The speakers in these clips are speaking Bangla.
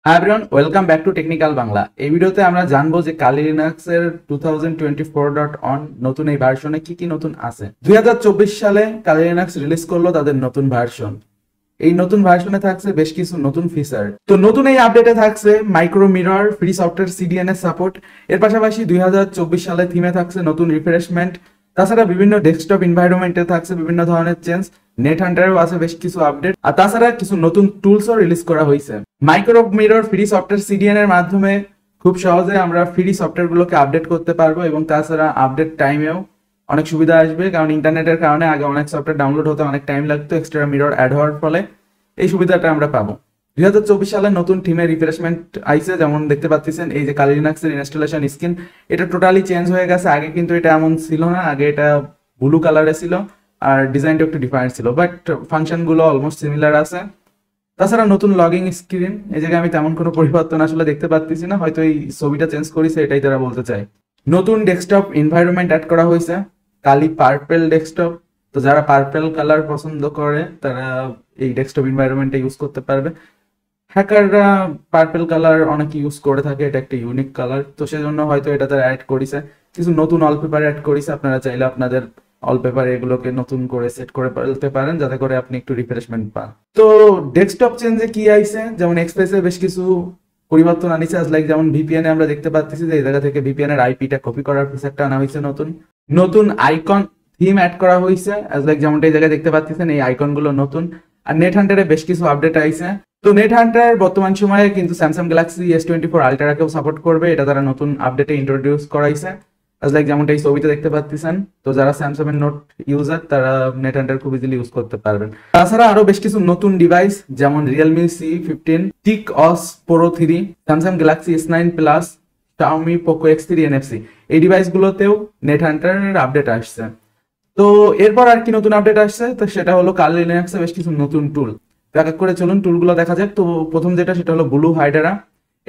Hi everyone, welcome back to technical Bangla. এই ভিডিওতে আমরা জানবো যে কালি লিনাক্স এর 2024.on নতুন এই ভার্সনে কি কি নতুন আছে। 2024 সালে কালি লিনাক্স রিলিজ করলো তাদের নতুন ভার্সন। এই নতুন ভার্সনে থাকছে বেশ কিছু নতুন ফিচার। তো নতুন এই আপডেটে থাকছে micro mirror, free software CDN support. এর পাশাপাশি 2024 সালে থিমে থাকছে নতুন রিফ্রেশমেন্ট। তাছাড়া বিভিন্ন ডেস্কটপ এনভায়রনমেন্টে থাকছে বিভিন্ন ধরনের চেঞ্জ। নেট হান্টারেও আছে বেশ কিছু আপডেট, আর তাছাড়া কিছু নতুন টুলসও রিলিজ করা হয়েছে। Micro mirror free software CDN এর মাধ্যমে খুব সহজে আমরা ফ্রি সফটওয়্যার গুলোকে আপডেট করতে পারবো, এবং তাছাড়া আপডেট টাইমেও অনেক সুবিধা আসবে, কারণ ইন্টারনেটের কারণে আগে অনেক সফটওয়্যার ডাউনলোড হতে অনেক টাইম লাগতো। এক্সট্রা মিরর অ্যাড হওয়ার ফলে এই সুবিধাটা আমরা পাবো। 2024 সালে নতুন থিমের রিফ্রেশমেন্ট আইছে, যেমন দেখতে পাচ্ছেন এই যে কালি লিনাক্সের ইনস্টলেশন স্ক্রিন, এটা টোটালি চেঞ্জ হয়ে গেছে। আগে কিন্তু এটা এমন ছিল না, আগে এটা ব্লু কালারে ছিল আর ডিজাইনটা একটু ডিফারেন্ট ছিল, বাট ফাংশন গুলো অলমোস্ট সিমিলার আছে। তাছাড়া নতুন লগইন স্ক্রিন, এই জায়গায় আমি তেমন কোনো পরিবর্তন আসলে দেখতে পাচ্ছি না, হয়তো এই ছবিটা চেঞ্জ করেছে এটাই তারা বলতে চায়। নতুন ডেস্কটপ এনভায়রনমেন্ট অ্যাড করা হয়েছে, কালি পার্পেল ডেস্কটপ। তো যারা পার্পেল কালার পছন্দ করে তারা এই ডেস্কটপ এনভায়রনমেন্টে ইউজ করতে পারবে। হ্যাকাররা পার্পেল কালার অনেক ইউজ করে থাকে, এটা একটা ইউনিক কালার, তো সেজন্য হয়তো এটা তারা অ্যাড করেছে। কিছু নতুন ওয়ালপেপার অ্যাড করেছে, আপনারা চাইলে আপনাদের ওয়ালপেপার এগুলোকে নতুন করে সেট করে ফেলতে পারেন, যাতে করে আপনি একটু রিফ্রেশমেন্ট পান। তো ডেস্কটপ চেঞ্জে কি আইছে, যেমন এক্সপ্রেসে বেশ কিছু পরিবর্তন আনিছে। লাইক যেমন VPN এ আমরা দেখতে পাচ্ছি যে এই জায়গা থেকে VPN এর আইপিটা কপি করার ফিচারটা আনা হয়েছে। নতুন আইকন থিম অ্যাড করা হয়েছে, লাইক যেমনটা এই জায়গায় দেখতে পাচ্ছেন এই আইকন গুলো নতুন। আর নেট হান্টারে বেশ কিছু আপডেট আইছে। তো নেট হান্টার বর্তমান সময়ে কিন্তু স্যামসাং গ্যালাক্সি S24 আলট্রাকেও সাপোর্ট করবে, এটা তারা নতুন আপডেটে ইন্ট্রোডিউস করাইছে, লাইক যেমনটা এই ছবিতে দেখতে পাচ্ছেন। তো যারা স্যামসাং এর নোট ইউজার তারা নেট হান্টার খুব ইজিলি ইউজ করতে পারবেন। তাছাড়া আরো বেশ কিছু নতুন ডিভাইস, যেমন Realme C15, TicOS Pro 3, Samsung Galaxy S9 plus, Xiaomi Poco X3 NFC, এই ডিভাইসগুলোতেও নেট হান্টারের আপডেট আসছে। তো এরপর আর কি নতুন আপডেট আসছে, তো সেটা হলো কালি লিনাক্সে বেশ কিছু নতুন টুল। এক এক করে চলুন টুলগুলো দেখা যাক। তো প্রথম যেটা সেটা হলো ব্লু হাইডারা।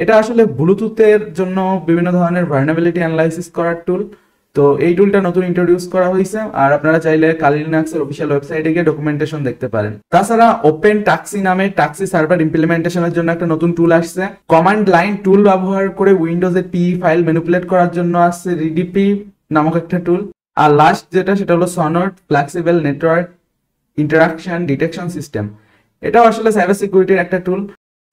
এটা আসলে ব্লুটুথের জন্য বিভিন্ন ধরনের ভালনারেবিলিটি অ্যানালাইসিস করার টুল। তো এই টুলটা নতুন ইন্ট্রোডিউস করা হয়েছে, আর আপনারা চাইলে কালি লিনাক্সের অফিসিয়াল ওয়েবসাইটে গিয়ে ডকুমেন্টেশন দেখতে পারেন। তাছাড়া ওপেন টাক্সি নামে টাক্সি সার্ভার ইমপ্লিমেন্টেশনের জন্য একটা নতুন টুল আসছে। কমান্ড লাইন টুল ব্যবহার করে উইন্ডোজে PE ফাইল ম্যানিপুলেট করার জন্য আসছে RDP নামক একটা টুল। আর লাস্ট যেটা সেটা হলো Snort flexible network interaction detection system. এটাও আসলে সাইবার সিকিউরিটির একটা টুল।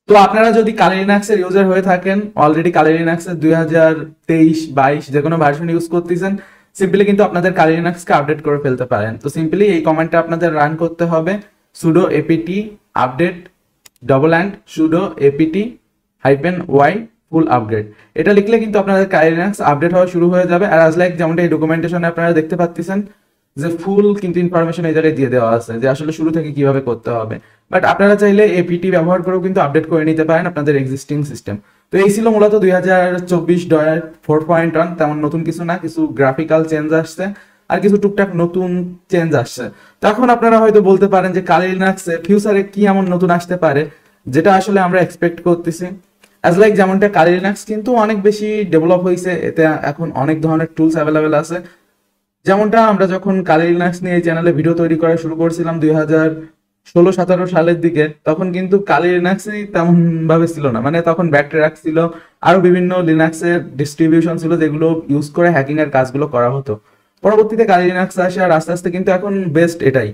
তো আপনারা যদি কালি লিনাক্সের ইউজার হয়ে থাকেন, অলরেডি কালি লিনাক্সের 2023-22 যে কোনো ভার্সন ইউজ করতেছেন, সিম্পলি কিন্তু আপনাদের কালি লিনাক্সকে আপডেট করে ফেলতে পারেন। তো সিম্পলি এই কমান্ডটা আপনাদের রান করতে হবে, sudo apt update sudo apt -y full update. এটা লিখলে কিন্তু আপনাদের কালি লিনাক্স আপডেট হওয়া শুরু হয়ে যাবে। আর লাইক যেমনটা এই ডকুমেন্টেশনে আপনারা দেখতে পাচ্ছেন যে ফুল কিন্তু ইনফরমেশন এই জায়গায় দিয়ে দেওয়া আছে যে আসলে শুরু থেকে কিভাবে করতে হবে। বাট আপনারা চাইলে APT ব্যবহার করেও কিন্তু আপডেট করে নিতে পারেন আপনাদের এক্সিস্টিং সিস্টেম। তো এই ছিল মূলত 2024.4.1। তেমন নতুন কিছু না, কিছু গ্রাফিক্যাল চেঞ্জ আসছে আর কিছু টুকটাক নতুন চেঞ্জ আসছে। তো এখন আপনারা হয়তো বলতে পারেন যে কালি লিনাক্সে ফিউচারে কি এমন নতুন আসতে পারে যেটা আসলে আমরা এক্সপেক্ট করতেছি। লাইক যেমনটা কালি লিনাক্স কিন্তু অনেক বেশি ডেভেলপ হয়েছে, এতে এখন অনেক ধরনের টুলস অ্যাভেলেবেল আছে। যেমনটা আমরা যখন কালি লিনাক্স নিয়ে এই চ্যানেলে ভিডিও তৈরি করা শুরু করেছিলাম 2016-17 সালের দিকে, তখন কিন্তু কালি লিনাক্সই তেমন ভাবে ছিল না, মানে তখন ব্যাকট্র্যাক ছিল, আরো বিভিন্ন লিনাক্সের ডিস্ট্রিবিউশন ছিল যেগুলো ইউজ করে হ্যাকিং এর কাজগুলো করা হতো। পরবর্তীতে কালি লিনাক্স আসে, আর আস্তে আস্তে কিন্তু এখন বেস্ট এটাই।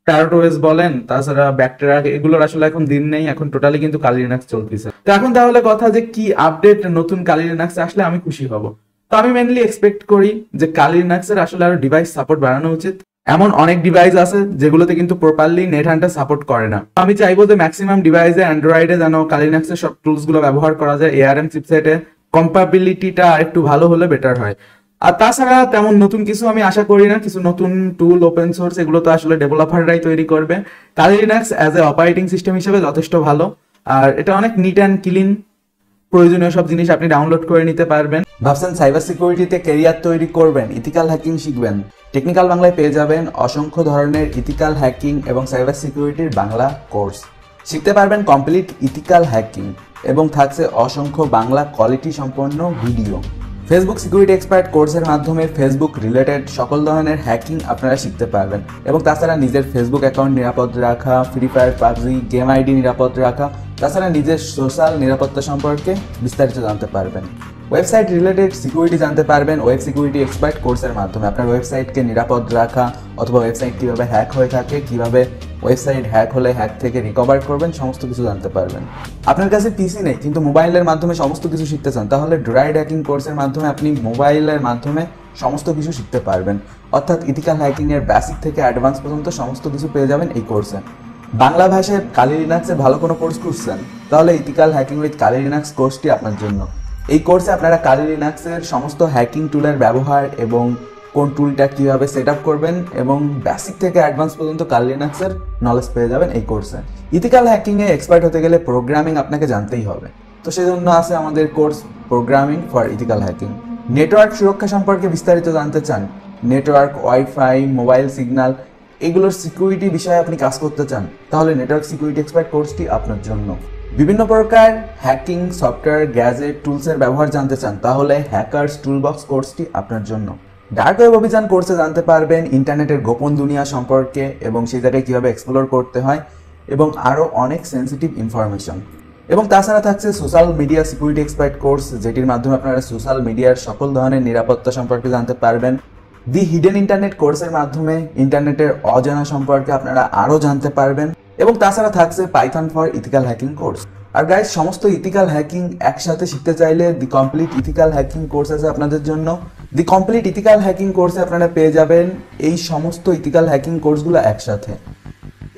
প্যারোটোএস বলেন, তাছাড়া ব্যাকটেরিয়া, এগুলোর আসলে এখন দিন নেই, এখন টোটালি কিন্তু কালি লিনাক্স চলতেছে। তো এখন তাহলে কথা যে কি আপডেট নতুন কালি লিনাক্স আসলে আমি খুশি হব। তো আমি মেনলি এক্সপেক্ট করি যে কালি লিনাক্সের আসলে আরো ডিভাইস সাপোর্ট বাড়ানো উচিত। এমন অনেক ডিভাইস আছে যেগুলোতে কিন্তু প্রপারলি নেট হান্টার সাপোর্ট করে না। আমি চাইবো যে ম্যাক্সিমাম ডিভাইসে অ্যান্ড্রয়েডে যেন কালি লিনাক্সের সব টুলস গুলো ব্যবহার করা যায়। ARM চিপসেটে কম্পাবিলিটিটা একটু ভালো হলে বেটার হয়। আর তাছাড়া তেমন নতুন কিছু আমি আশা করি না। কিছু নতুন টুল ওপেন সোর্স এগুলো তো আসলে ডেভেলপাররাই তৈরি করবে। কালি Linux as a operating system হিসেবে যথেষ্ট ভালো, আর এটা অনেক নিট অ্যান্ড ক্লিন। প্রয়োজনীয় সব জিনিস আপনি ডাউনলোড করে নিতে পারবেন। ভাবছেন সাইবার সিকিউরিটিতে ক্যারিয়ার তৈরি করবেন, ইথিক্যাল হ্যাকিং শিখবেন, টেকনিক্যাল বাংলায় পেয়ে যাবেন অসংখ্য ধরনের ইথিক্যাল হ্যাকিং এবং সাইবার সিকিউরিটির বাংলা কোর্স। শিখতে পারবেন কমপ্লিট ইথিক্যাল হ্যাকিং এবং থাকছে অসংখ্য বাংলা কোয়ালিটি সম্পন্ন ভিডিও। ফেসবুক সিকিউরিটি এক্সপার্ট কোর্সের মাধ্যমে ফেসবুক রিলেটেড সকল ধরনের হ্যাকিং আপনারা শিখতে পারবেন, এবং তাছাড়া নিজের ফেসবুক অ্যাকাউন্ট নিরাপদ রাখা, free fire, PUBG, game ID নিরাপদ রাখা, তাছাড়া নিজের সোশ্যাল নিরাপত্তা সম্পর্কে বিস্তারিত জানতে পারবেন। ওয়েবসাইট রিলেটেড সিকিউরিটি জানতে পারবেন ওয়েব সিকিউরিটি এক্সপার্ট কোর্সের মাধ্যমে। আপনার ওয়েবসাইটকে নিরাপদ রাখা অথবা ওয়েবসাইট কীভাবে হ্যাক হয়ে থাকে, কীভাবে ওয়েবসাইট হ্যাক হলে হ্যাক থেকে রিকভার করবেন, সমস্ত কিছু জানতে পারবেন। আপনার কাছে পিসি নেই কিন্তু মোবাইলের মাধ্যমে সমস্ত কিছু শিখতে চান, তাহলে ড্রাইড হ্যাকিং কোর্সের মাধ্যমে আপনি মোবাইলের মাধ্যমে সমস্ত কিছু শিখতে পারবেন। অর্থাৎ ইথিক্যাল হ্যাকিংয়ের বেসিক থেকে অ্যাডভান্স পর্যন্ত সমস্ত কিছু পেয়ে যাবেন এই কোর্সে। বাংলা ভাষায় কালি লিনাক্সের ভালো কোনো কোর্স খুঁজছেন, তাহলে ethical hacking with Kali Linux কোর্সটি আপনার জন্য। এই কোর্সে আপনারা কালি লিনাক্সের সমস্ত হ্যাকিং টুলের ব্যবহার এবং কোন টুলটা কীভাবে সেট আপ করবেন এবং বেসিক থেকে অ্যাডভান্স পর্যন্ত কালি লিনাক্সের নলেজ পেয়ে যাবেন এই কোর্সে। ইথিক্যাল হ্যাকিংয়ে এক্সপার্ট হতে গেলে প্রোগ্রামিং আপনাকে জানতেই হবে, তো সেজন্য আছে আমাদের course programming for ethical hacking. Network সুরক্ষা সম্পর্কে বিস্তারিত জানতে চান, নেটওয়ার্ক, ওয়াইফাই, মোবাইল সিগন্যাল এগুলোর সিকিউরিটি বিষয়ে আপনি কাজ করতে চান, তাহলে নেটওয়ার্ক সিকিউরিটি এক্সপার্ট কোর্সটি আপনার জন্য। বিভিন্ন প্রকার হ্যাকিং সফটওয়্যার, গ্যাজেট, টুলসের ব্যবহার জানতে চান, তাহলে হ্যাকার্স টুলবক্স কোর্সটি আপনার জন্য। ডার্ক ওয়েব অভিযান কোর্সে জানতে পারবেন ইন্টারনেটের গোপন দুনিয়া সম্পর্কে এবং সেই জায়গায় কীভাবে এক্সপ্লোর করতে হয় এবং আরও অনেক সেন্সিটিভ ইনফরমেশন। এবং তাছাড়া থাকছে social media security expert course, যেটির মাধ্যমে আপনারা সোশ্যাল মিডিয়ার সকল ধরনের নিরাপত্তা সম্পর্কে জানতে পারবেন। দি হিডেন ইন্টারনেট কোর্সের মাধ্যমে ইন্টারনেটের অজানা সম্পর্কে আপনারা আরও জানতে পারবেন। এবং তাছাড়া থাকছে Python for ethical hacking course. আর গাইস, সমস্ত ইথিক্যাল হ্যাকিং একসাথে শিখতে চাইলে the complete ethical hacking course আছে আপনাদের জন্য। দি কমপ্লিট ইথিক্যাল হ্যাকিং কোর্সে আপনারা পেয়ে যাবেন এই সমস্ত ইথিক্যাল হ্যাকিং কোর্সগুলো একসাথে,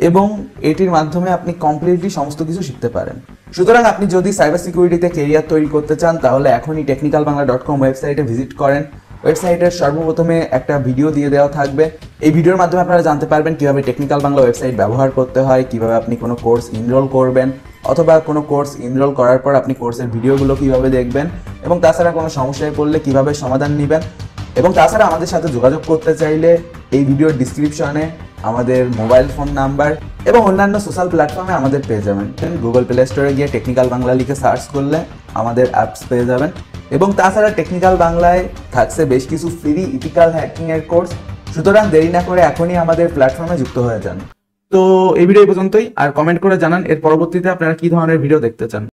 এবং এটির মাধ্যমে আপনি কমপ্লিটলি সমস্ত কিছু শিখতে পারেন। সুতরাং আপনি যদি সাইবার সিকিউরিটিতে কেরিয়ার তৈরি করতে চান, তাহলে এখনই technicalbangla.com ওয়েবসাইটে ভিজিট করেন। ওয়েবসাইটের সর্বপ্রথমে একটা ভিডিও দিয়ে দেওয়া থাকবে। এই ভিডিওর মাধ্যমে আপনারা জানতে পারবেন কিভাবে টেকনিক্যাল বাংলা ওয়েবসাইট ব্যবহার করতে হয়, কিভাবে আপনি কোনো কোর্স এনরোল করবেন, অথবা কোনো কোর্স এনরোল করার পর আপনি কোর্সের ভিডিওগুলো কিভাবে দেখবেন, এবং তাছাড়া কোনো সমস্যায় পড়লে কিভাবে সমাধান নেবেন। এবং তাছাড়া আমাদের সাথে যোগাযোগ করতে চাইলে এই ভিডিওর ডিসক্রিপশনে আমাদের মোবাইল ফোন নাম্বার এবং অন্যান্য সোশ্যাল প্ল্যাটফর্মে আমাদের পেয়ে যাবেন। গুগল প্লে স্টোরে গিয়ে টেকনিক্যাল বাংলা লিখে সার্চ করলে আমাদের অ্যাপস পেয়ে যাবেন। এবং তাছাড়া টেকনিক্যাল বাংলায় থাকছে বেশ কিছু ফ্রি ইথিক্যাল হ্যাকিং এর কোর্স। সুতরাং দেরি না করে এখনই আমাদের প্ল্যাটফর্মে যুক্ত হয়ে যান। তো এই ভিডিও পর্যন্তই, আর কমেন্ট করে জানান এর পরবর্তীতে আপনারা কি ধরনের ভিডিও দেখতে চান।